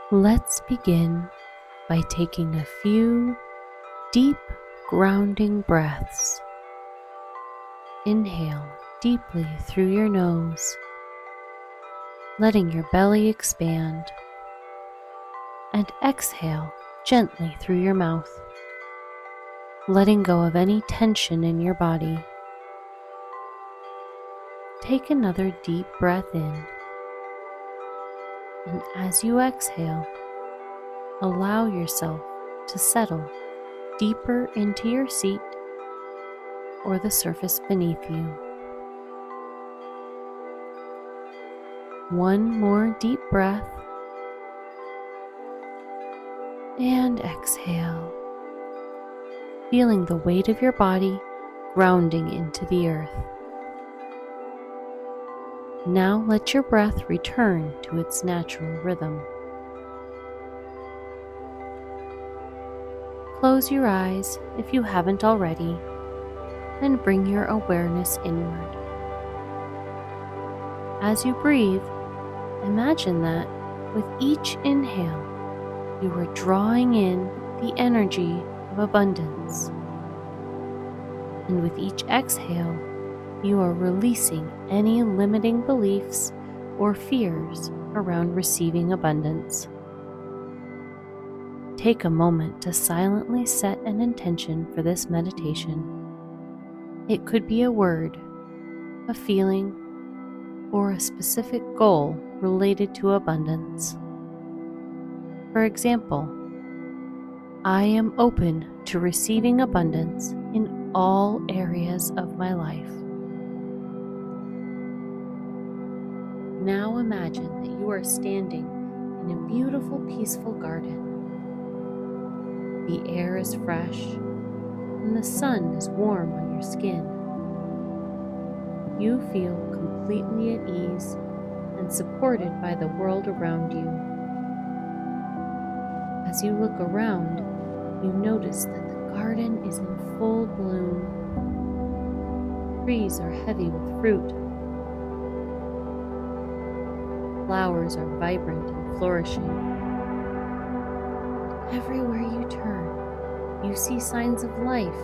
Let's begin by taking a few deep, grounding breaths. Inhale deeply through your nose, letting your belly expand, and exhale gently through your mouth, letting go of any tension in your body. Take another deep breath in, and as you exhale, allow yourself to settle deeper into your seat or the surface beneath you. One more deep breath, and exhale, feeling the weight of your body grounding into the earth. Now let your breath return to its natural rhythm. Close your eyes if you haven't already, and bring your awareness inward. As you breathe, imagine that with each inhale, you are drawing in the energy of abundance. And with each exhale, you are releasing any limiting beliefs or fears around receiving abundance. Take a moment to silently set an intention for this meditation. It could be a word, a feeling, or a specific goal related to abundance. For example, I am open to receiving abundance in all areas of my life. Now imagine that you are standing in a beautiful, peaceful garden. The air is fresh and the sun is warm on your skin. You feel completely at ease and supported by the world around you. As you look around, you notice that the garden is in full bloom. Trees are heavy with fruit. Flowers are vibrant and flourishing. Everywhere you turn, you see signs of life,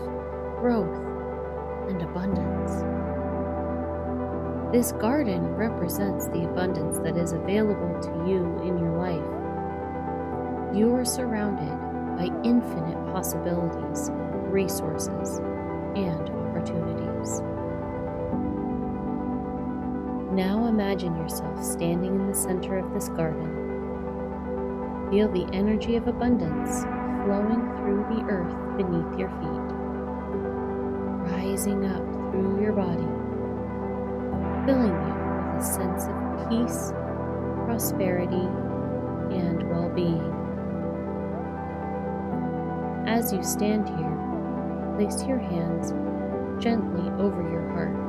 growth, and abundance. This garden represents the abundance that is available to you in your life. You are surrounded by infinite possibilities, resources, and opportunities. Now imagine yourself standing in the center of this garden. Feel the energy of abundance flowing through the earth beneath your feet, rising up through your body, filling you with a sense of peace, prosperity, and well-being. As you stand here, place your hands gently over your heart.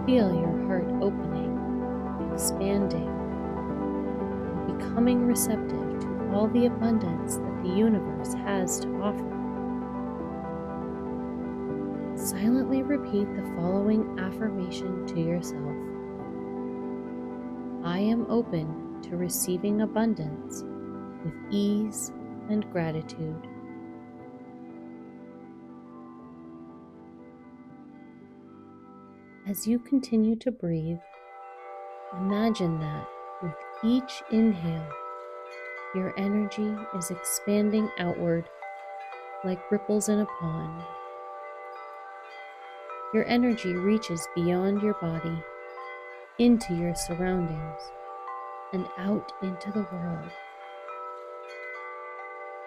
Feel your heart opening, expanding, and becoming receptive to all the abundance that the universe has to offer. Silently repeat the following affirmation to yourself. I am open to receiving abundance with ease and gratitude. As you continue to breathe, imagine that with each inhale, your energy is expanding outward like ripples in a pond. Your energy reaches beyond your body, into your surroundings, and out into the world.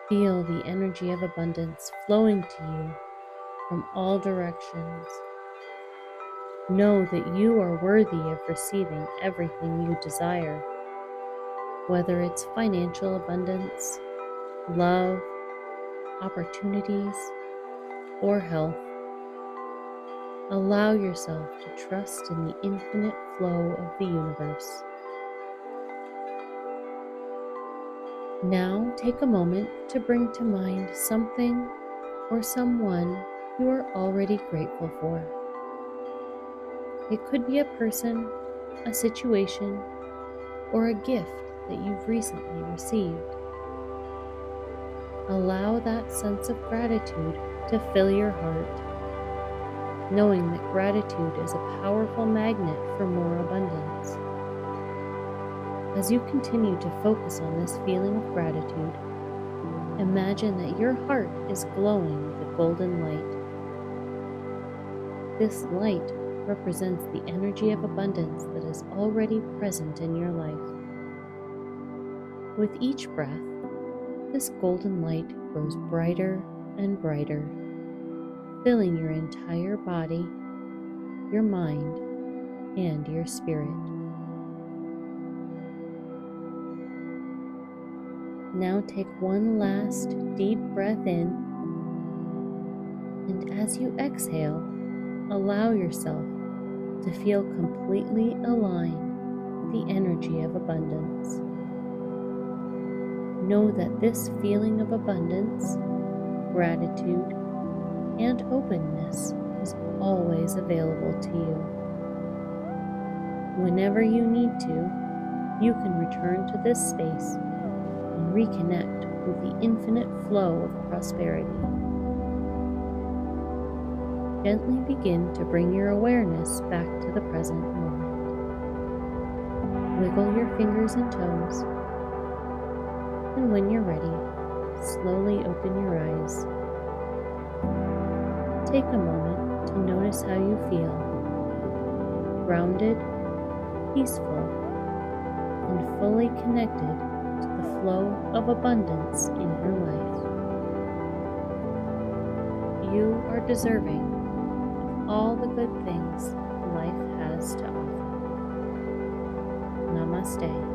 Feel the energy of abundance flowing to you from all directions. Know that you are worthy of receiving everything you desire, whether it's financial abundance, love, opportunities, or health. Allow yourself to trust in the infinite flow of the universe. Now take a moment to bring to mind something or someone you are already grateful for. It could be a person, a situation, or a gift that you've recently received. Allow that sense of gratitude to fill your heart, knowing that gratitude is a powerful magnet for more abundance. As you continue to focus on this feeling of gratitude, imagine that your heart is glowing with a golden light. This light represents the energy of abundance that is already present in your life. With each breath, this golden light grows brighter and brighter, filling your entire body, your mind, and your spirit. Now take one last deep breath in, and as you exhale, allow yourself to feel completely aligned with the energy of abundance. Know that this feeling of abundance, gratitude, and openness is always available to you. Whenever you need to, you can return to this space and reconnect with the infinite flow of prosperity. Gently begin to bring your awareness back to the present moment. Wiggle your fingers and toes, and when you're ready, slowly open your eyes. Take a moment to notice how you feel: grounded, peaceful, and fully connected to the flow of abundance in your life. You are deserving of all the good things life has to offer. Namaste.